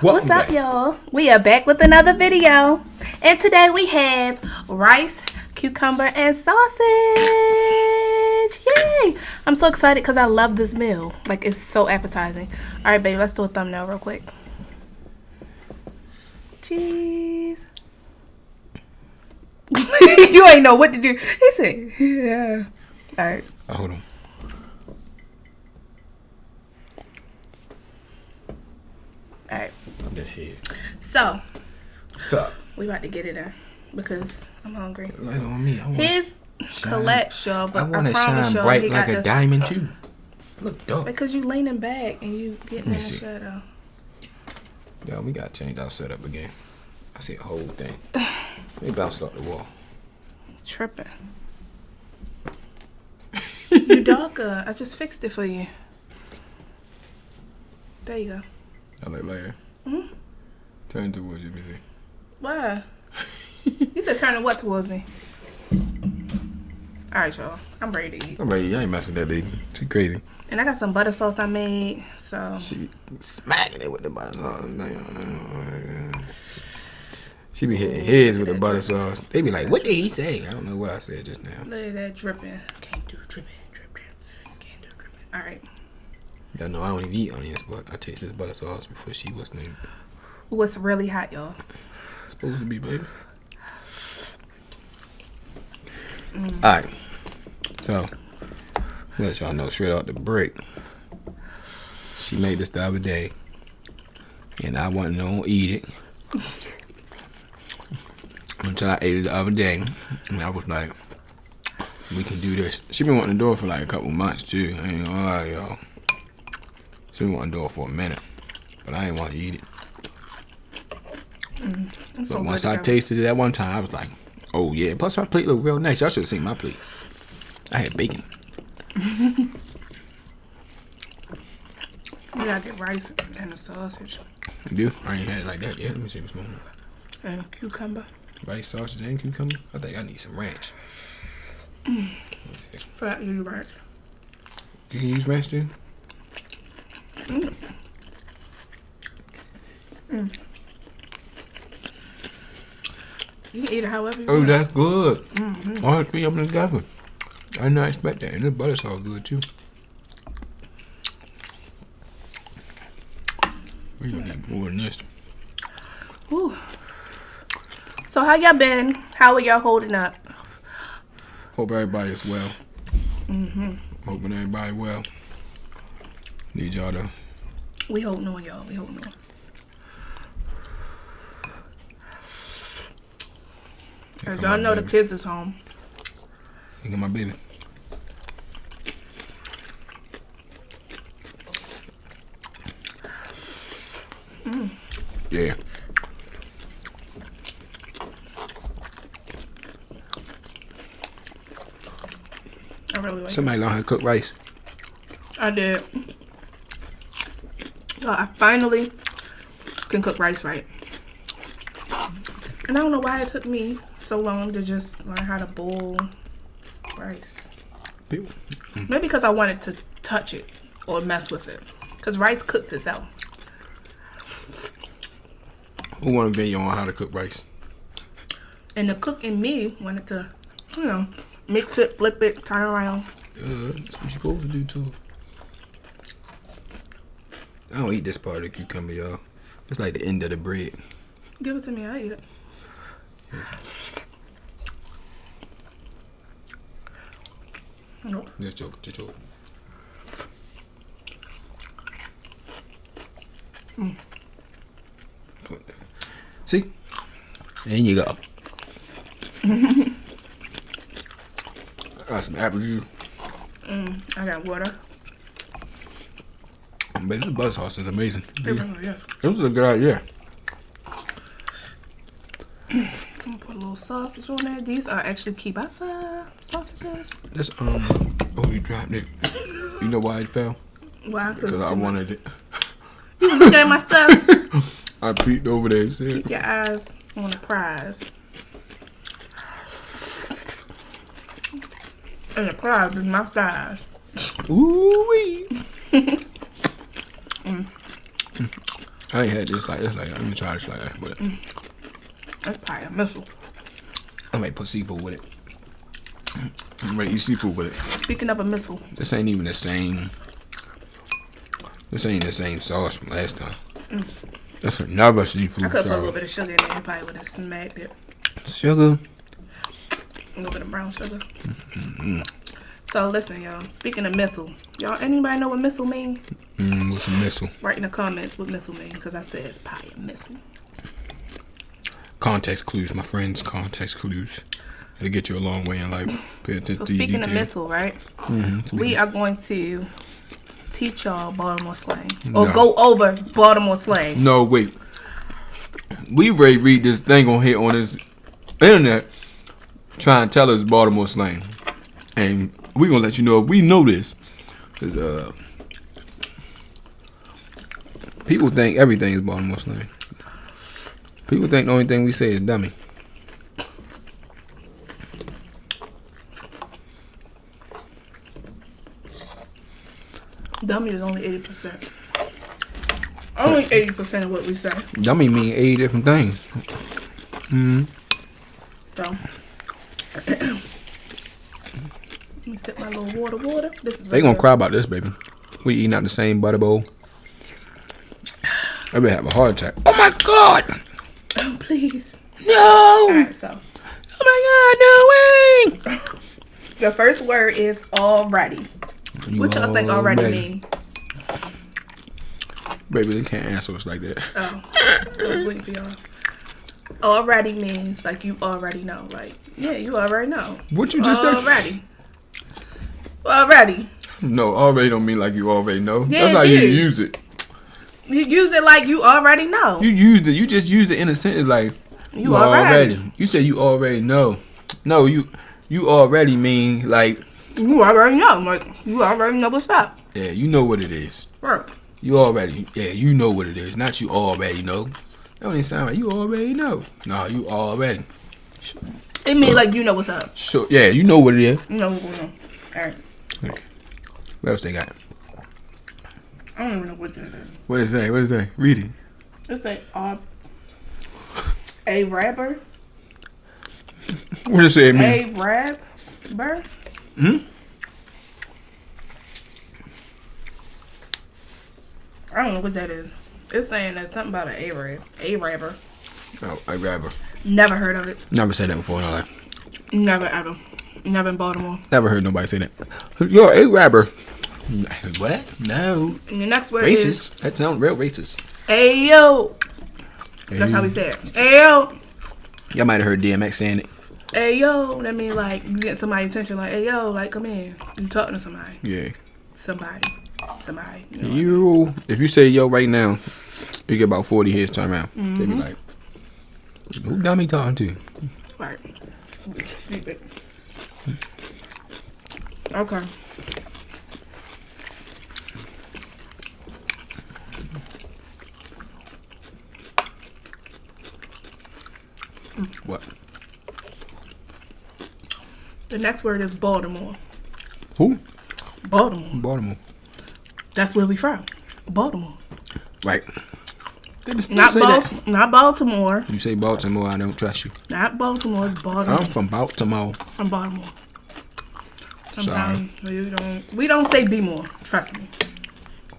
What's up, y'all? We are back with another video. And today we have rice, cucumber, and sausage. Yay! I'm so excited because I love this meal. Like, it's so appetizing. All right, baby, let's do a thumbnail real quick. Cheese. You ain't know what to do. He said, yeah. All right. Hold on. All right. I'm just here. So. What's up? We about to get it in because I'm hungry. Light on me. His collapsed, y'all, but I want to promise shine y'all, bright he like got a this. diamond too. Look dope. Because you leaning back and you getting in the see. shadow. Yo, we gotta change our setup again. I see a whole thing. They bounced off the wall. Tripping. You darker. I just fixed it for you. There you go. I look later. Turn towards you, Missy. Why? You said turn what towards me? Alright, y'all. I'm ready to eat. I'm ready. I ain't messing with that lady. She crazy. And I got some butter sauce I made, so. She be smacking it with the butter sauce. She be hitting heads with the butter sauce. They be like, what did he say? I don't know what I said just now. Look at that dripping. Can't do dripping, dripping. Can't do dripping. Alright. Y'all know I don't even eat onions, but I taste this butter sauce before she was named. Ooh, it's really hot, y'all. It's supposed to be, baby. Alright. So, let y'all know straight out the break. She made this the other day. And I wasn't gonna eat it. Until I ate it the other day. And I was like, we can do this. She been wanting to do it for like a couple months too. I ain't gonna lie to y'all. She been wanting to do it for a minute. But I ain't want to eat it. But once I tasted it that one time, I was like, oh yeah. Plus my plate looked real nice. Y'all should have seen my plate. I had bacon. You gotta get rice and the sausage. You do? I ain't had it like that yet. Let me see what's going on. And cucumber. Rice, sausage, and cucumber? I think I need some ranch. Let me see. For that, you ranch. You can use ranch too? You can eat it however you Oh, want. that's good. All three of them together. I did not expect that. And the butter's all good too. We gonna need more than this. Ooh. So how y'all been? How are y'all holding up? Hope everybody is well. Hoping everybody well. Need y'all to. We holding on, y'all. We holding on. As y'all know, the kids is home. Look at my baby. Yeah. I really like Somebody learn how to cook rice. it. I did. So I finally can cook rice right. And I don't know why it took me so long to just learn how to boil rice. People. Maybe because I wanted to touch it or mess with it. Because rice cooks itself. Who want a video on how to cook rice? And the cook in me wanted to, you know, mix it, flip it, turn around. That's what you're supposed to do too. I don't eat this part of the cucumber, y'all. It's like the end of the bread. Give it to me, I'll eat it. Nope. Just joke, just joke. See? There you go. I got some apple juice. I got water. But this butter sauce is amazing. It really is. This is a good idea. I'm gonna put a little sausage on there. These are actually kielbasa sausages. This oh, you dropped it. You know why it fell? Why? Because I wanted it. You was looking at my stuff. I peeked over there and said, Keep your eyes on the prize. And the prize is my thighs. ooh wee. I ain't had this like this. Like let me try this like that. But That's probably a missile. I might put seafood with it. I might eat seafood with it. Speaking of a missile. This ain't even the same. This ain't the same sauce from last time. That's another seafood. I could put a little bit of sugar in there. It probably would have smacked it. Sugar. A little bit of brown sugar. So listen, y'all. Speaking of missile, y'all, anybody know what missile mean? What's a missile? Write in the comments what missile mean, because I said it's probably a missile. Context clues, my friends. Context clues. It'll get you a long way in life. Pay attention to your Speaking of details. missile, right? We are going to teach y'all Baltimore slang. No. Or go over Baltimore slang. No, wait. We ready to read this thing on here on this internet trying to tell us Baltimore slang. And we gonna let you know if we know this. Because people think everything is Baltimore slang. People think the only thing we say is dummy. Dummy is only 80%. Only 80% of what we say. Dummy mean 80 different things. So, let me sip my little water. This is They gonna cry about this, baby. We eating out the same butter bowl. I better have a heart attack. Oh my God! Oh, please. No! Alright, so. Oh my God, no way! The first word is already. What y'all think already mean? Baby, they can't answer us like that. Oh, I was waiting for y'all. Already means like you already know. Like, yeah, you already know. What you just said? Already. No, already don't mean like you already know. Yeah, that's how it you is. use it. You use it like you already know. You used it. You just used it in a sentence like You already. You said you already know. No, you already mean like You already know. Like, you already know what's up. yeah, you know what it is. Right. You already you know what it is. Not you already know. That don't even sound like you already know. No, you already. It means like you know what's up. Sure. Yeah, you know what it is. You know what's going on. Alright. What else they got? I don't even know what that is. What is that? What is that? Read it. It's like a rapper. What does it mean? A rapper. I don't know what that is. It's saying that something about an A-rap. A-rapper. Oh, a rapper. Never heard of it. Never said that before in my life. Never ever. Never in Baltimore. Never heard nobody say that. You're a rapper. What? No. And the next word Racist. is That sounds real racist. Ayo. That's how we say it. Ayo. Y'all might have heard DMX saying it. Ayo. That means like you get somebody's attention. Like, ayo, like come in. You talking to somebody. Yeah. Somebody. You know You. If you say yo right now, you get about 40 heads turn around. They be like, who dummy talking to? Right. Stupid. Okay. What? The next word is Baltimore. Who? Baltimore. Baltimore. That's where we from. Baltimore. Right. Not Baltimore. You say Baltimore, I don't trust you. Not Baltimore. It's Baltimore. I'm from Baltimore. From Baltimore. Sometimes we don't say be more. Trust me.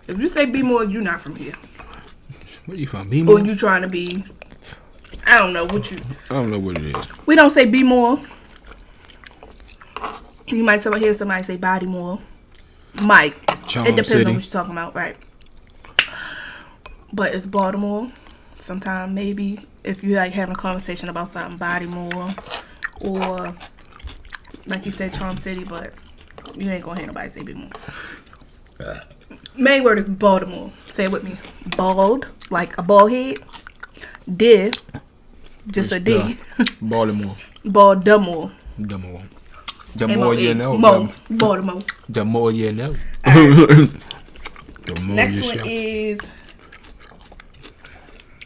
If you say be more, you're not from here. Where you from? Be more? Or you trying to be? I don't know what you. I don't know what it is. We don't say be more. You might hear somebody say body more. Might. Charm It depends City. on what you're talking about, right? But it's Baltimore. Sometimes maybe if you like having a conversation about something, body more, or like you said, Charm City, but you ain't gonna hear nobody say be more. Main word is Baltimore. Say it with me. Bald, like a bald head. Did, just a D. Baltimore. Baltimore. Baltimore. The more you know. Baltimore. The more you know. The more Next you one show. is.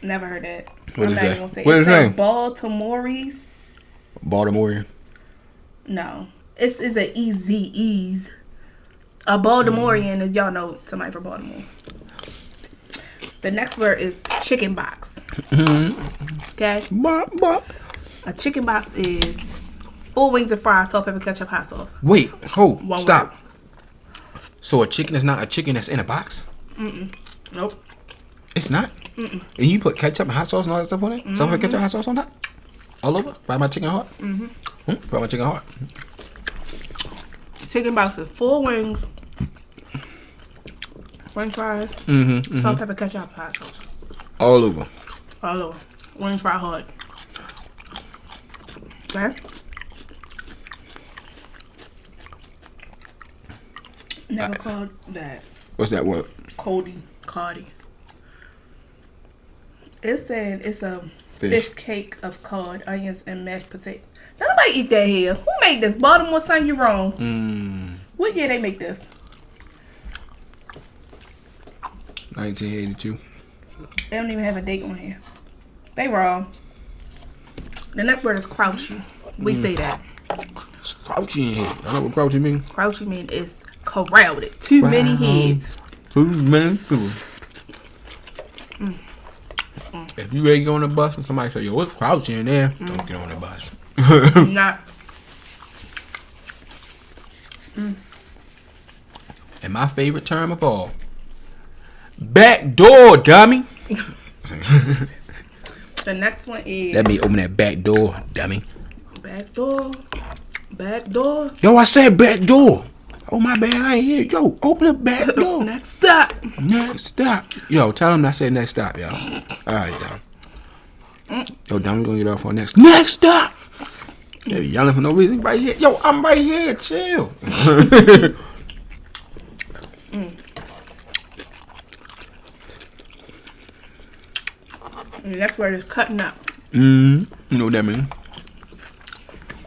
Never heard that. What is that? What is that? Baltimore's. Baltimore. No. It's a ease. A Baltimorean is, y'all know somebody from Baltimore. The next word is chicken box. Okay? A chicken box is 4 wings of fries, salt, pepper, ketchup, hot sauce. Wait, hold, One stop. word. So a chicken is not a chicken that's in a box? Nope. It's not? And you put ketchup and hot sauce and all that stuff on it? Salt, pepper, ketchup, hot sauce on top? All over? Fried my chicken hard? Fried my chicken hard. Chicken box is 4 wings, french fries, salt, pepper, ketchup, hot sauce. All over. All over. Wings fried hard. Okay? Never called that What's that word? Cardi. It's saying it's a fish cake of cod, onions, and mashed potato. Now, nobody eat that here. Who made this? Baltimore Slang, you wrong. What year they make this? 1982. They don't even have a date on here. They wrong. The next word is crouchy. We say that. It's crouchy in here. I know what crouchy mean. Crouchy mean is crowded. Too many heads. Too many people. If you ready to go on the bus and somebody say, yo, what's crouchy in there? Don't get on the bus. Not. And my favorite term of all, back door, dummy. The next one is Let me open that back door, dummy. back door. Back door. Yo, I said back door. Oh, my bad, I ain't hear you. Yo, open the back door. Next stop. Next stop. Yo, tell him I said next stop, y'all. Alright, y'all. Yo, dummy, we gonna get off on next stop. Yeah, yelling for no reason. Right here. Yo, I'm right here. Chill. And the next word is cutting up. You know what that mean?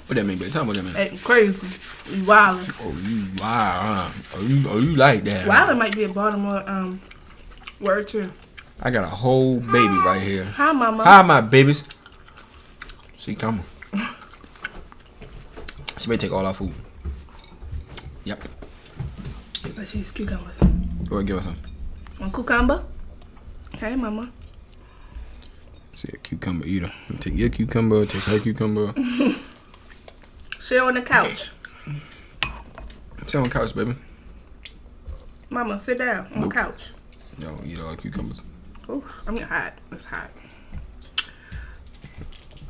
What that mean, baby? Tell me what that mean. Acting crazy. You wildin'. Oh, you wow, huh? Oh, you like that? Wildin' might be a Baltimore word too. I got a whole baby right here. Hi, mama. Hi, my babies. She coming. She may take all our food. Yep. Let's use cucumbers. Go ahead, give us some. One cucumber. Hey, mama. See a cucumber eater. Take your cucumber. Take her cucumber. Sit on the couch. Sit on the couch, baby. Mama, sit down on the couch. Yo, eat all the cucumbers. Ooh, I'm hot. It's hot.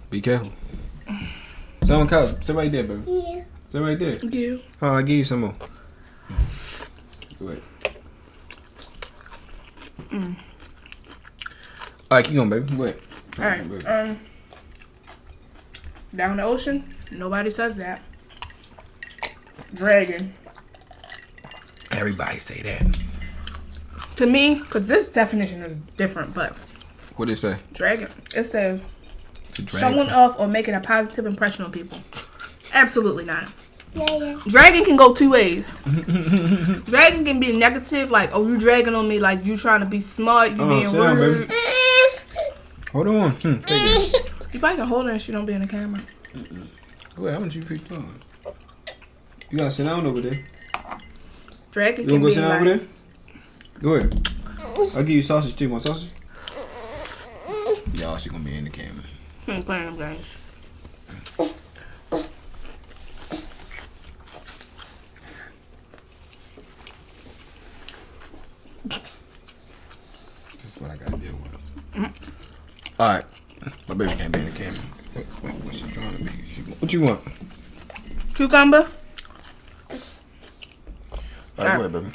Be careful. Sit on the couch. Sit right there, baby. Yeah. Sit right there. Yeah. Oh, I'll give you some more. Go ahead. Alright, keep going, baby. Go ahead. Alright. Down the ocean, nobody says that. Dragon. Everybody say that. To me, because this definition is different, but What did it say? dragon, it says It's a drag. showing off or making a positive impression on people. Absolutely not. Yeah. Dragging can go 2 ways. Dragging can be negative, like, oh, you dragging on me, like you trying to be smart, you being sit down, rude. baby. Hold on. Take it. You probably can hold her and she don't be in the camera. Go ahead. I want you to keep going. You gotta sit down over there. Dragging You can wanna go be sit down like, over there? Go ahead. I'll give you sausage too. Want sausage? Y'all, she gonna be in the camera. playing games. This is what I gotta deal with. Alright. My baby can't be in the camera. What's she trying to be? What you want? Cucumber? Alright, go ahead, baby.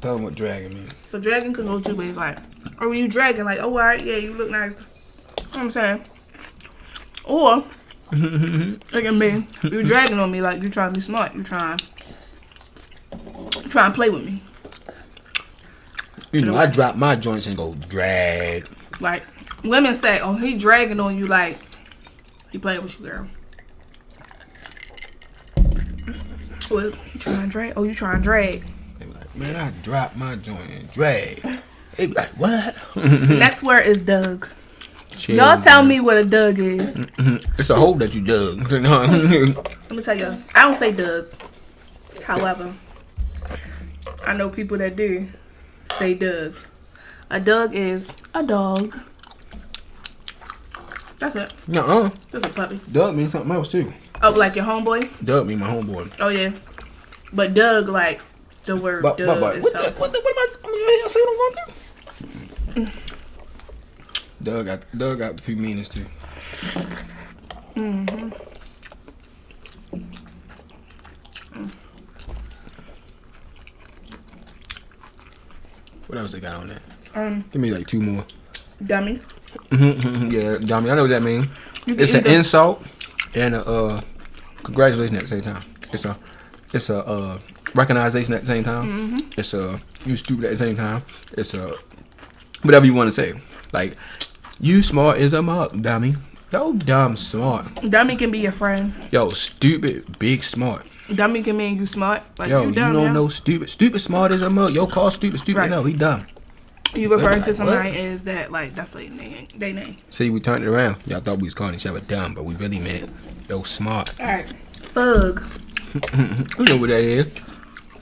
Tell them what dragging means. So dragging can go 2 ways, like, or you dragging, like, oh, all right, yeah, you look nice. You know what I'm saying? Or it can be you dragging on me like you trying to be smart. You trying to play with me. You know, I drop my joints and go drag. Like women say, oh, he dragging on you like he playing with you, girl. Well, you trying to drag? Oh, you trying to drag? They be like, man, I drop my joint and drag. They be like, what? Next word is dug. Chill, Y'all tell me what a dug is. It's a hole that you dug. Let me tell you, I don't say dug. However, I know people that do say dug. A dog is a dog. That's it. Nuh-uh. That's a puppy. Doug means something else too. Oh, like your homeboy? Doug mean my homeboy. Oh yeah. But Doug, like the word Doug What am I saying? I'm going through. Doug got a few meanings too. What else they got on there? Give me like 2 more. Dummy. Yeah, dummy. I know what that means. It's an insult and a congratulations at the same time. It's a recognition at the same time. It's a you stupid at the same time. It's a whatever you want to say. Like you smart is a mug, dummy. Yo, dumb smart. Dummy can be your friend. Yo, stupid big smart. Dummy can mean you smart. Like Yo, you dumb, don't know stupid. Stupid smart is a mug. Yo, call stupid. Right. No, he dumb. You referring to somebody as that, like, that's their name. See, we turned it around. Y'all thought we was calling each other dumb, but we really meant, yo, smart. Alright. Bug. You know what that is?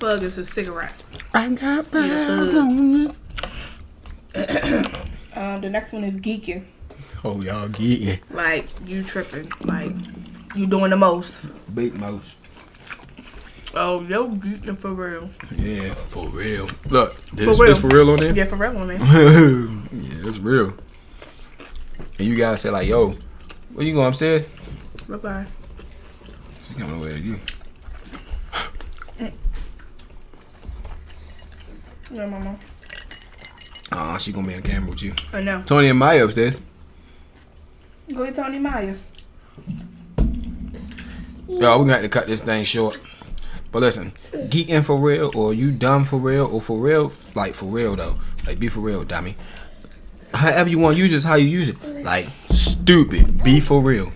Bug is a cigarette. I got bug. The next one is geeking. Oh, y'all geeking. Like, you tripping. Like, you doing the most. Big mouse. Oh, yo, geeking for real. Yeah, for real. Look, this for real on there? Yeah, for real on there. Yeah, it's real. And you guys say like, yo, where you going upstairs? Bye-bye. She coming over to you. Yeah, mama. She gonna be on camera with you. I know. Tony and Maya upstairs. Go ahead, Tony Maya. Yo, we gonna have to cut this thing short. But listen, geeking for real, or you dumb for real, or for real, like for real though. Like be for real, dummy. However you want to use it, how you use it. Like stupid, be for real.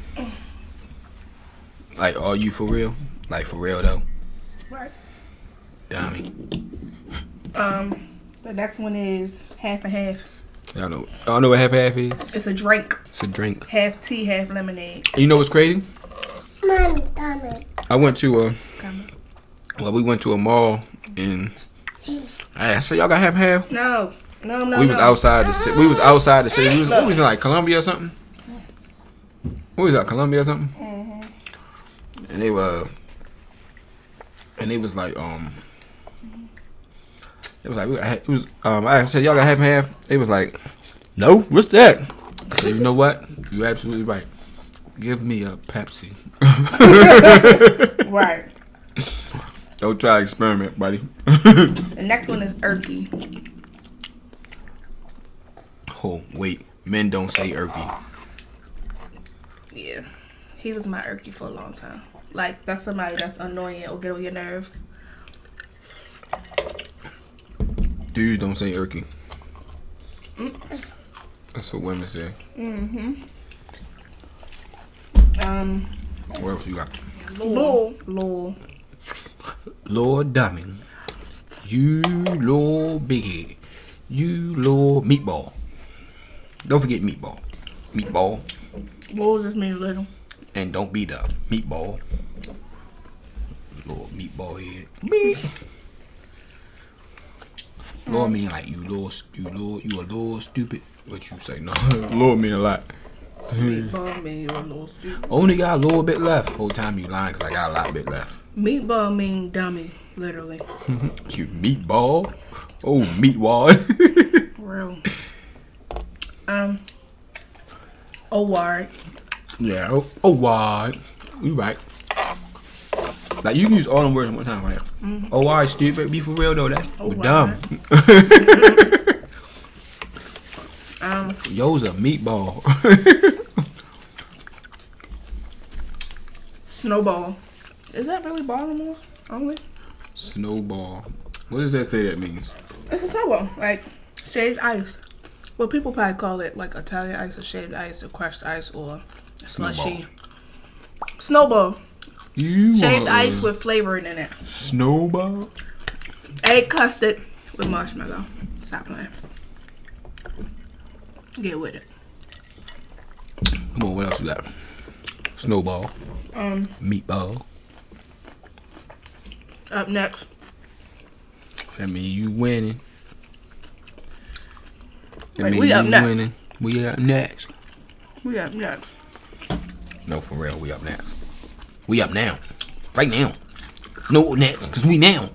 Like are you for real? Like for real though. Right. Dummy. The next one is half and half. Y'all know what half is? It's a drink. It's a drink. Half tea, half lemonade. And you know what's crazy? I went to we went to a mall and I said y'all got half. No. We was outside the city. We was outside the city. We was in like Colombia or something. We was at Colombia or something. And they was like it was like I said y'all got half. They was like, no, what's that? I said, you know what? You're absolutely right. Give me a Pepsi. Right. Don't try to experiment, buddy. The next one is Erky. Oh, wait. Men don't say Erky. Yeah. He was my Erky for a long time. Like, that's somebody that's annoying or get on your nerves. Dudes don't say Erky. That's what women say. What else you got? Lol. Lord dummy. You little biggie. You little meatball. Don't forget meatball. Meatball. Lol just means little. And don't be the meatball. Little meatball head. Meat. Lord mean like you a little stupid. What you say? No, Lord mean a lot. Meatball mean you a little stupid. Only got a little bit left. Whole time you lying because I got a lot bit left. Meatball mean dummy, literally. You meatball? Oh, meatwall. Real. Word. Yeah. Oh, why? You right. Like you can use all them words one time, right? Oh, why stupid? Be for real though. That's dumb. Yo's a meatball. Snowball. Is that really Baltimore only? Snowball. What does that say that means? It's a snowball, like shaved ice. Well, people probably call it like Italian ice or shaved ice or crushed ice or slushy. Snowball. Shaved ice with flavoring in it. Snowball? Egg custard with marshmallow. Stop playing. Get with it. Come on, what else you got? Snowball. Meatball. Up next. That mean you winning. Like, we up next. Winning. We up next. We up next. No, for real, we up next. We up now. Right now. No next, because we now.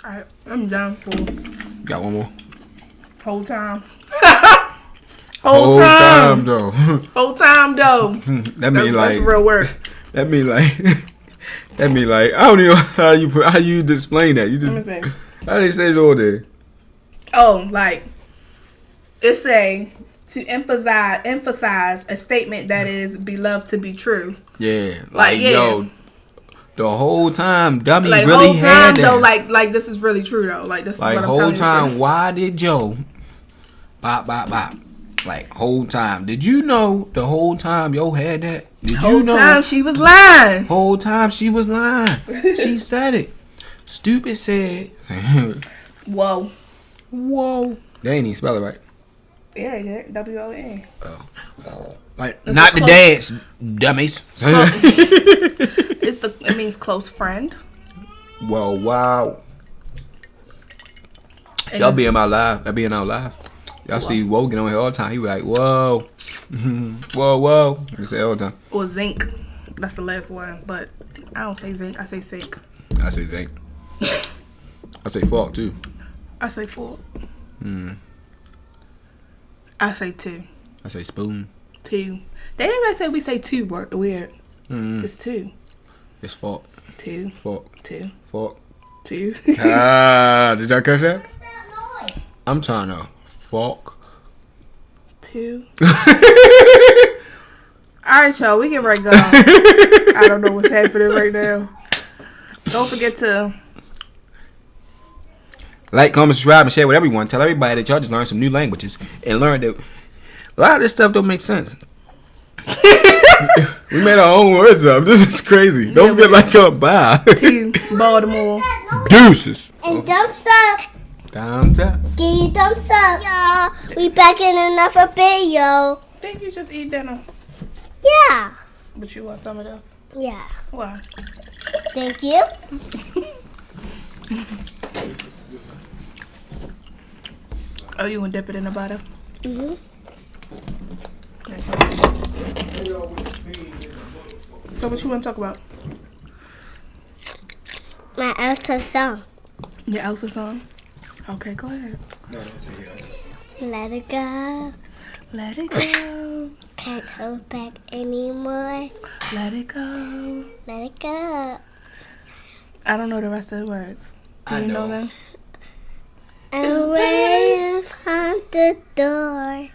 Alright, I'm down for. Got one more? Whole time. Whole time, though. Whole time, though. That mean like. That's real work. That mean like. That mean like. I don't know how you explain that. You just. Let me see. How they say it all day? Oh, like. It's to emphasize a statement that is beloved to be true. Yeah. Like yeah. Yo. The whole time, dummy like, really whole time, had that. though, like this is really true though. Like this is like what I'm whole telling time, you. why did Joe bop bop bop? Like whole time. Did you know the whole time yo had that? Did Whole you know time she was lying. Whole time she was lying. She said it. Stupid said. Whoa. They ain't even spell it right. Yeah, yeah. W-O-N. Like it's not the dance, dummies. It means close friend. Whoa, wow. And y'all be in my live. I be in our live. Y'all see Woe get on here all the time. He be like, whoa. Whoa. You say all the time. Or zinc. That's the last one. But I don't say zinc. I say sink. I say zinc. I say fork too. I say fork. I say two. I say spoon. Two. They everybody say we say two weird. It's two. It's fork. Two. Fork. Two. Fork. Two. Did y'all catch that? I'm trying to fork. Two. Alright, y'all. We get right going. I don't know what's happening right now. Don't forget to like, comment, subscribe, and share with everyone. Tell everybody that y'all just learned some new languages and learned that a lot of this stuff don't make sense. We made our own words up. This is crazy. Don't forget like bye. To Baltimore. Deuces. And thumbs up. Thumbs up. Give you thumbs up, y'all. We back in another video. Didn't you just eat dinner? Yeah. But you want some of this? Yeah. Why? Thank you. Oh, you gonna dip it in the butter? So what you want to talk about? My Elsa song. Your Elsa song? Okay, go ahead. Let it go. Let it go. Can't hold back anymore. Let it go. Let it go. I don't know the rest of the words. Do you know them? I'm waiting on the door.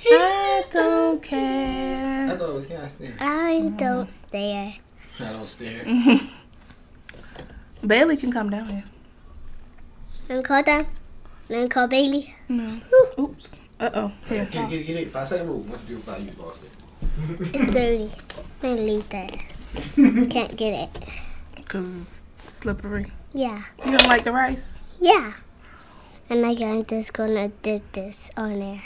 I don't care. I thought it was here. I stare. I don't stare. I don't stare. Bailey can come down here. Let me call them. Let me call Bailey. No. Oops. Uh-oh. Here. Get it. If I say move, once you do you boss it. It's dirty. Let me leave that. Can't get it. Because it's slippery. Yeah. You don't like the rice? Yeah. And I'm just gonna dip this on there.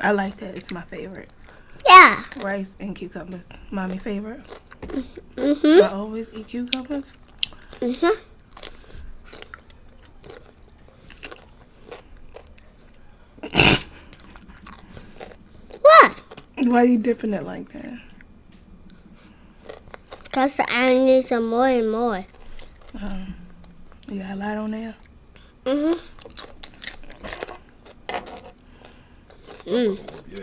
I like that. It's my favorite. Yeah. Rice and cucumbers. Mommy favorite. Mm-hmm. I always eat cucumbers. Mm-hmm. What? Why are you dipping it like that? Because I need some more and more. You got a lot on there? Mm-hmm.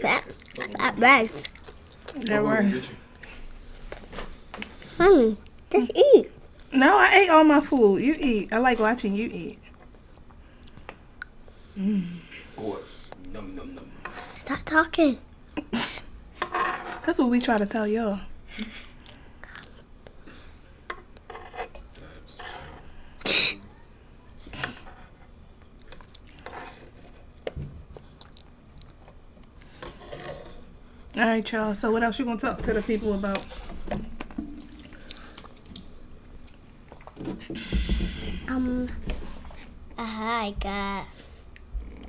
That rice. There were. Mommy, just eat. No, I ate all my food. You eat. I like watching you eat. Stop talking. That's what we try to tell y'all. All right, y'all. So what else you gonna talk to the people about? I got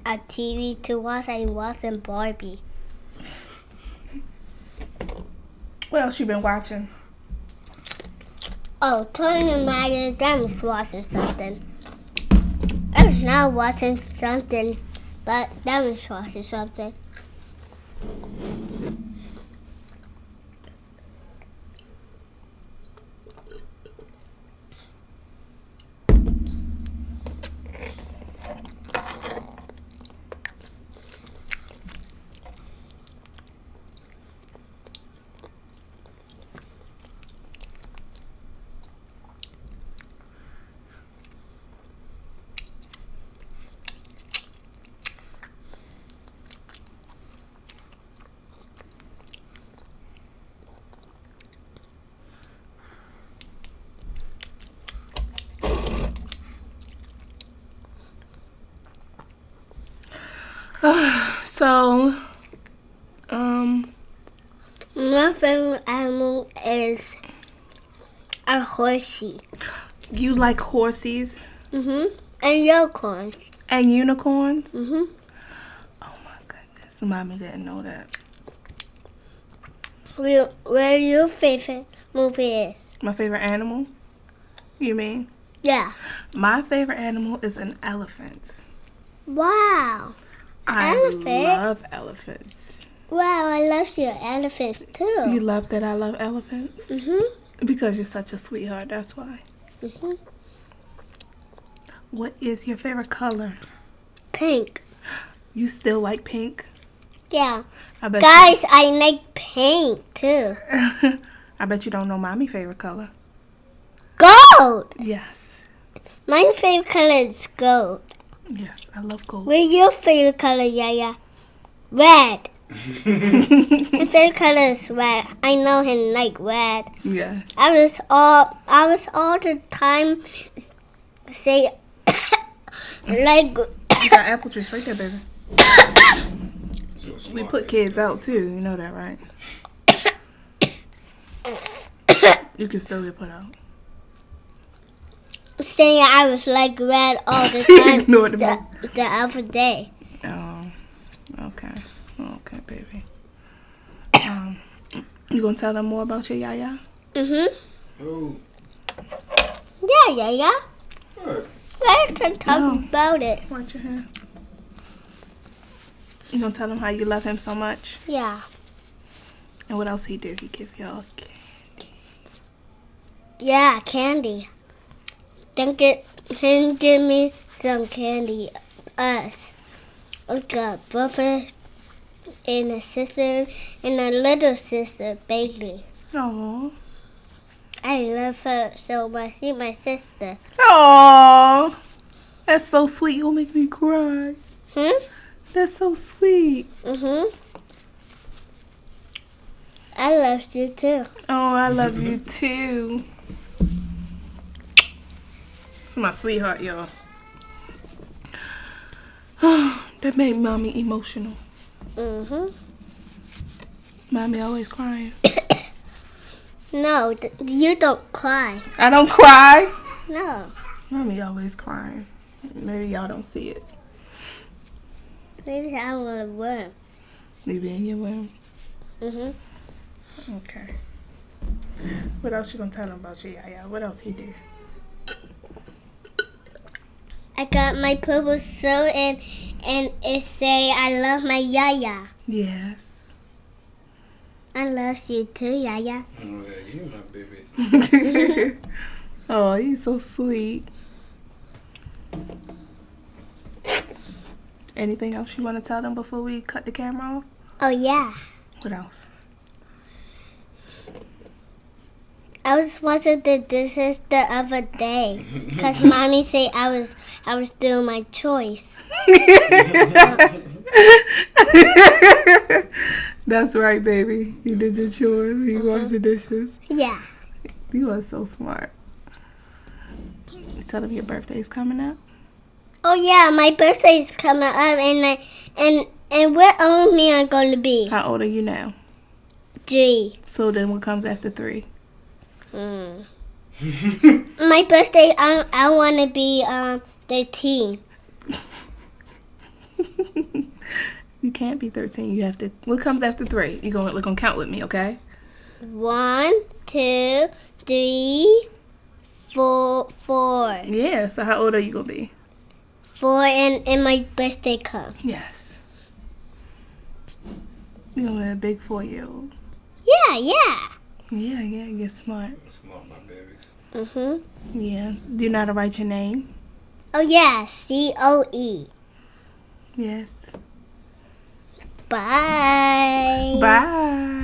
a TV to watch. I watching Barbie. What else you been watching? Oh, Tony Myers, I was watching something. I was not watching something, but I was watching something. So, my favorite animal is a horsey. You like horses And unicorns. and unicorns? Oh my goodness, Mommy didn't know that. Where your favorite movie is? My favorite animal? You mean? Yeah. My favorite animal is an elephant. Wow. I Elephant? love elephants. Wow, I love your elephants too. You love that I love elephants? Because you're such a sweetheart, that's why. What is your favorite color? Pink. You still like pink? Yeah. I bet Guys, I like pink too. I bet you don't know Mommy's favorite color. Gold. Yes. My favorite color is gold. Yes, I love gold. What's your favorite color, Yaya? Red. My favorite color is red. I know him like red. Yes. I was all the time say like. You got apple juice right there, baby. We put kids out too. You know that, right? You can still get put out. Saying I was like red all the She time ignored the the other day. Oh, okay. Okay, baby. You gonna tell them more about your Yaya? Oh. Yeah, Yaya. What? Let's talk about it. Watch your hand. You gonna tell them how you love him so much? Yeah. And what else he do? He give y'all candy. Yeah, candy. Then give me some candy. Us. I got brother and a sister and a little sister, Bailey. Aww. I love her so much. She's my sister. Aww. That's so sweet. You'll make me cry. That's so sweet. I love you too. Oh, I love you too. It's my sweetheart, y'all. That made Mommy emotional. Mommy always crying. No, you don't cry. I don't cry. No. Mommy always crying. Maybe y'all don't see it. Maybe I want a worm. You be in your room. Okay. What else you gonna tell them about your Yaya? What else he did? I got my purple shirt and it say I love my Yaya. Yes. I love you too, Yaya. Oh, yeah, you my baby. Oh, he's so sweet. Anything else you want to tell them before we cut the camera off? Oh yeah. What else? I was watching the dishes the other day because Mommy said I was doing my choice. That's right, baby. You did your chores. You washed the dishes. Yeah. You are so smart. You tell them your birthday's coming up? Oh yeah, my birthday's coming up and what old me I'm going to be? How old are you now? 3. So then what comes after 3? My birthday, I want to be 13. You can't be 13. You have to. What comes after 3? You're gonna count with me, okay? 1, 2, 3, 4. Yeah, so how old are you going to be? 4 and my birthday comes. Yes. You're going to be a big 4-year-old. Yeah. Yeah, get smart. Smart, my babies. Yeah. Do you know how to write your name? Oh, yeah. COE. Yes. Bye. Bye.